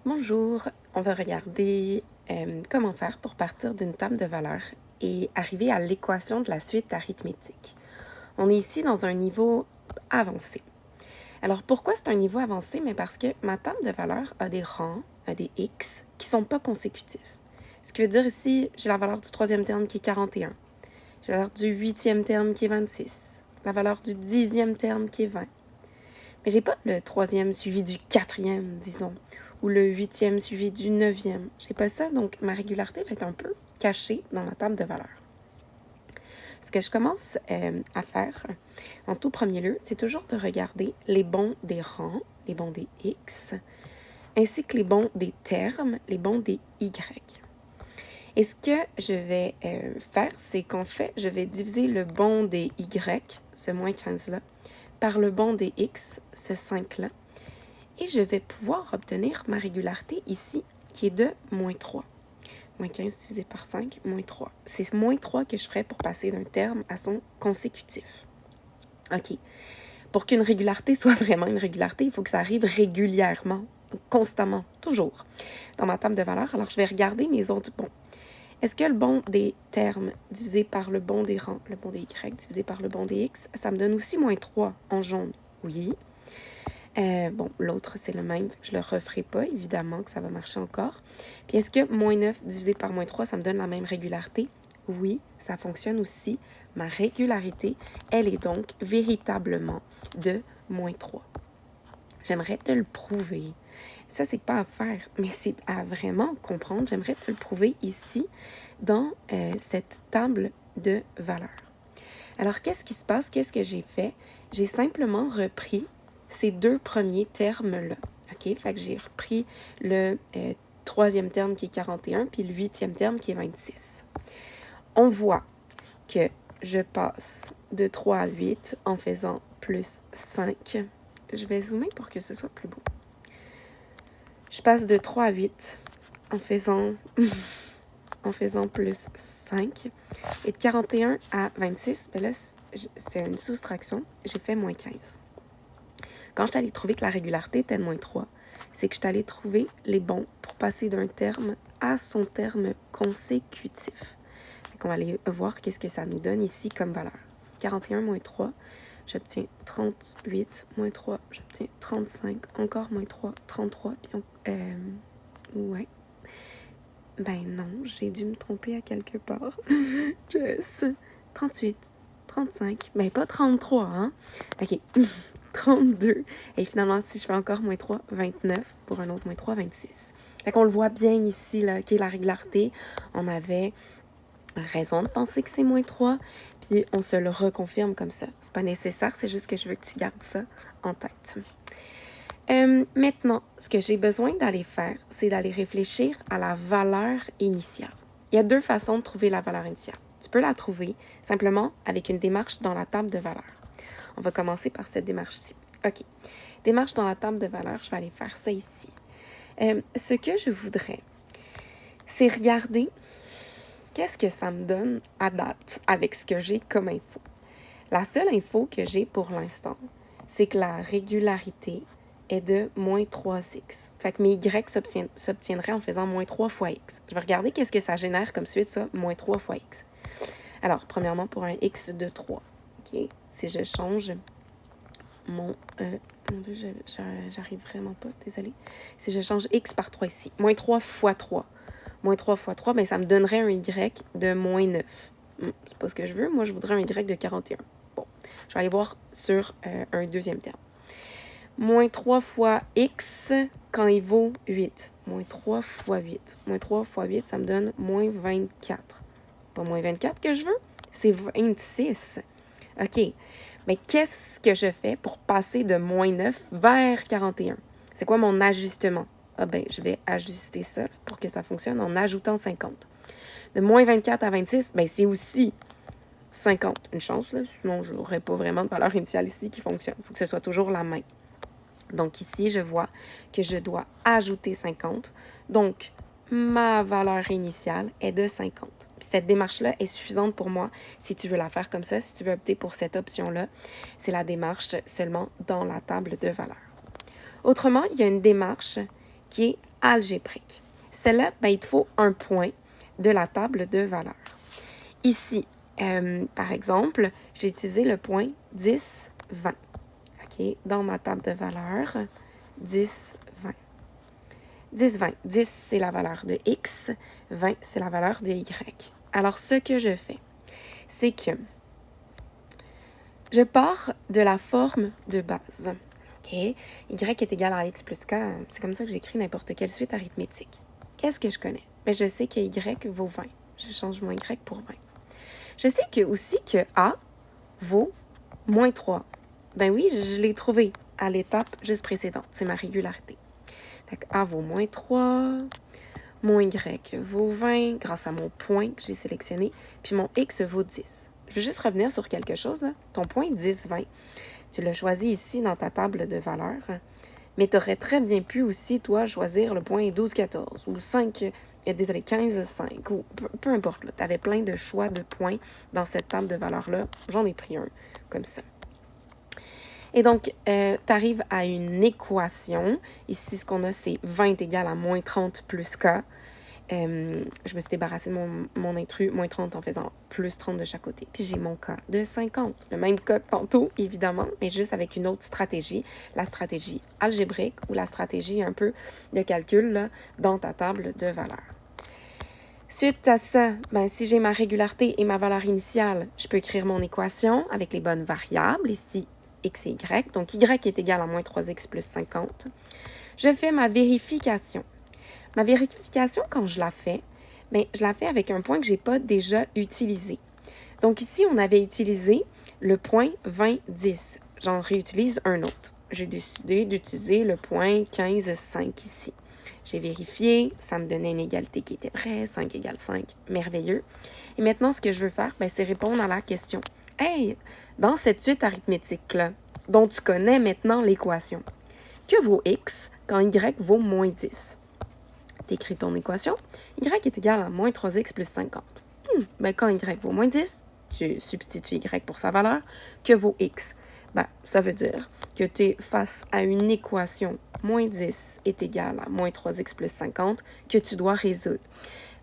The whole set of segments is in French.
Bonjour, on va regarder comment faire pour partir d'une table de valeurs et arriver à l'équation de la suite arithmétique. On est ici dans un niveau avancé. Alors pourquoi c'est un niveau avancé? Mais parce que ma table de valeurs a des rangs, a des x qui ne sont pas consécutifs. Ce qui veut dire ici, j'ai la valeur du troisième terme qui est 41, j'ai la valeur du huitième terme qui est 26, la valeur du dixième terme qui est 20. Mais j'ai pas le troisième suivi du quatrième, disons, ou le huitième suivi du neuvième. J'ai pas ça, donc ma régularité va être un peu cachée dans ma table de valeurs. Ce que je commence à faire, en tout premier lieu, c'est toujours de regarder les bons des rangs, les bons des x, ainsi que les bons des termes, les bons des y. Et ce que je vais faire, c'est qu'en fait, je vais diviser le bon des y, ce moins 15-là, par le bon des x, ce 5-là, et je vais pouvoir obtenir ma régularité ici, qui est de moins 3. Moins 15 divisé par 5, moins 3. C'est moins 3 que je ferais pour passer d'un terme à son consécutif. OK. Pour qu'une régularité soit vraiment une régularité, il faut que ça arrive régulièrement, constamment, toujours, dans ma table de valeurs. Alors, je vais regarder mes autres bons. Est-ce que le bon des termes divisé par le bon des rangs, le bon des y divisé par le bon des x, ça me donne aussi moins 3 en jaune? Oui. Bon, l'autre, c'est le même. Je le referai pas, évidemment que ça va marcher encore. Puis est-ce que moins 9 divisé par moins 3, ça me donne la même régularité? Oui, ça fonctionne aussi. Ma régularité, elle est donc véritablement de moins 3. J'aimerais te le prouver. Ça, c'est pas à faire, mais c'est à vraiment comprendre. J'aimerais te le prouver ici, dans cette table de valeurs. Alors, qu'est-ce qui se passe? Qu'est-ce que j'ai fait? J'ai simplement repris ces deux premiers termes-là. OK? Fait que j'ai repris le troisième terme qui est 41, puis le huitième terme qui est 26. On voit que je passe de 3 à 8 en faisant plus 5. Je vais zoomer pour que ce soit plus beau. Je passe de 3 à 8 en faisant plus 5. Et de 41 à 26, ben là, c'est une soustraction. J'ai fait moins 15. Quand je suis allée trouver que la régularité était de moins 3, c'est que je suis allée trouver les bons pour passer d'un terme à son terme consécutif. Donc, on va aller voir qu'est-ce que ça nous donne ici comme valeur. 41 moins 3, j'obtiens 38 moins 3, j'obtiens 35, encore moins 3, 33, puis ouais. Ben non, j'ai dû me tromper à quelque part. 38, 35, ben pas 33, hein? OK. 32. Et finalement, si je fais encore moins 3, 29. Pour un autre moins 3, 26. Fait qu'on le voit bien ici, là, qui est la régularité. On avait raison de penser que c'est moins 3, puis on se le reconfirme comme ça. C'est pas nécessaire, c'est juste que je veux que tu gardes ça en tête. Maintenant, ce que j'ai besoin d'aller faire, c'est d'aller réfléchir à la valeur initiale. Il y a deux façons de trouver la valeur initiale. Tu peux la trouver simplement avec une démarche dans la table de valeurs. On va commencer par cette démarche-ci. OK. Démarche dans la table de valeurs, je vais aller faire ça ici. Ce que je voudrais, c'est regarder qu'est-ce que ça me donne à date avec ce que j'ai comme info. La seule info que j'ai pour l'instant, c'est que la régularité est de moins 3x. Fait que mes y s'obtiendraient en faisant moins 3 fois x. Je vais regarder qu'est-ce que ça génère comme suite, ça, moins 3 fois x. Alors, premièrement, pour un x de 3, OK? Si je change mon Dieu, j'arrive vraiment pas, désolée. Si je change x par 3 ici, moins 3 fois 3. Moins 3 fois 3, ben, ça me donnerait un y de moins 9. C'est pas ce que je veux. Moi, je voudrais un y de 41. Bon, je vais aller voir sur un deuxième terme. Moins 3 fois x quand il vaut 8. Moins 3 fois 8. Moins 3 fois 8, ça me donne moins 24. Pas moins 24 que je veux, c'est 26. OK. Mais qu'est-ce que je fais pour passer de moins 9 vers 41? C'est quoi mon ajustement? Ah ben, je vais ajuster ça pour que ça fonctionne en ajoutant 50. De moins 24 à 26, ben c'est aussi 50. Une chance, là, sinon je n'aurais pas vraiment de valeur initiale ici qui fonctionne. Il faut que ce soit toujours la même. Donc ici, je vois que je dois ajouter 50. Donc, ma valeur initiale est de 50. Puis cette démarche-là est suffisante pour moi si tu veux la faire comme ça, si tu veux opter pour cette option-là. C'est la démarche seulement dans la table de valeurs. Autrement, il y a une démarche qui est algébrique. Celle-là, ben, il te faut un point de la table de valeurs. Ici, par exemple, j'ai utilisé le point 10, 20. OK? Dans ma table de valeurs, 10, 20. 10, 20. 10, c'est la valeur de X. 20, c'est la valeur de Y. Alors, ce que je fais, c'est que je pars de la forme de base. OK? Y est égal à X plus K. C'est comme ça que j'écris n'importe quelle suite arithmétique. Qu'est-ce que je connais? Bien, je sais que Y vaut 20. Je change mon Y pour 20. Je sais que aussi que A vaut moins 3. Ben oui, je l'ai trouvé à l'étape juste précédente. C'est ma régularité. Fait que A vaut moins 3, mon Y vaut 20 grâce à mon point que j'ai sélectionné, puis mon X vaut 10. Je veux juste revenir sur quelque chose. Là. Ton point 10, 20, tu l'as choisi ici dans ta table de valeurs, mais tu aurais très bien pu aussi, toi, choisir le point 12, 14 ou 5, 15, 5, ou peu importe. Tu avais plein de choix de points dans cette table de valeurs-là. J'en ai pris un comme ça. Et donc, tu arrives à une équation. Ici, ce qu'on a, c'est 20 égale à moins 30 plus K. Je me suis débarrassée de mon intrus, moins 30 en faisant plus 30 de chaque côté. Puis j'ai mon K de 50. Le même K que tantôt, évidemment, mais juste avec une autre stratégie. La stratégie algébrique ou la stratégie un peu de calcul là, dans ta table de valeurs. Suite à ça, ben, si j'ai ma régularité et ma valeur initiale, je peux écrire mon équation avec les bonnes variables. Ici, X et Y. Donc, Y est égal à moins 3X plus 50. Je fais ma vérification. Ma vérification, quand je la fais, bien, je la fais avec un point que je n'ai pas déjà utilisé. Donc, ici, on avait utilisé le point 20, 10. J'en réutilise un autre. J'ai décidé d'utiliser le point 15, 5 ici. J'ai vérifié, ça me donnait une égalité qui était vraie, 5 égale 5, merveilleux. Et maintenant, ce que je veux faire, bien, c'est répondre à la question. Hey, dans cette suite arithmétique-là, dont tu connais maintenant l'équation, que vaut X quand Y vaut moins 10? Tu écris ton équation, Y est égal à moins 3X plus 50. Ben, quand Y vaut moins 10, tu substitues Y pour sa valeur, que vaut X? Ben, ça veut dire que tu es face à une équation moins 10 est égal à moins 3X plus 50 que tu dois résoudre.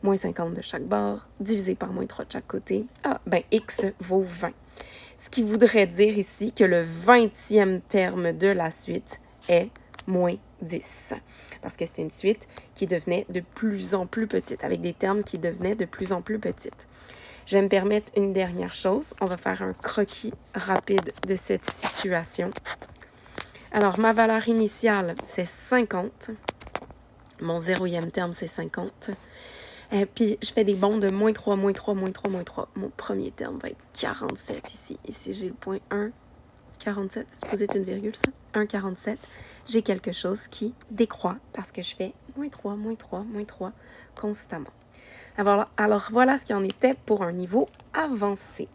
Moins 50 de chaque bord, divisé par moins 3 de chaque côté. Ah, ben X vaut 20. Ce qui voudrait dire ici que le 20e terme de la suite est moins 10. Parce que c'était une suite qui devenait de plus en plus petite, avec des termes qui devenaient de plus en plus petites. Je vais me permettre une dernière chose. On va faire un croquis rapide de cette situation. Alors, ma valeur initiale, c'est 50. Mon 0e terme, c'est 50. Puis, je fais des bonds de moins 3, moins 3, moins 3, moins 3. Mon premier terme va être 47 ici. Ici, j'ai le point 1, 47. C'est supposé être une virgule, ça? 1, 47. J'ai quelque chose qui décroît parce que je fais moins 3, moins 3, moins 3 constamment. Alors voilà ce qu'il en était pour un niveau avancé.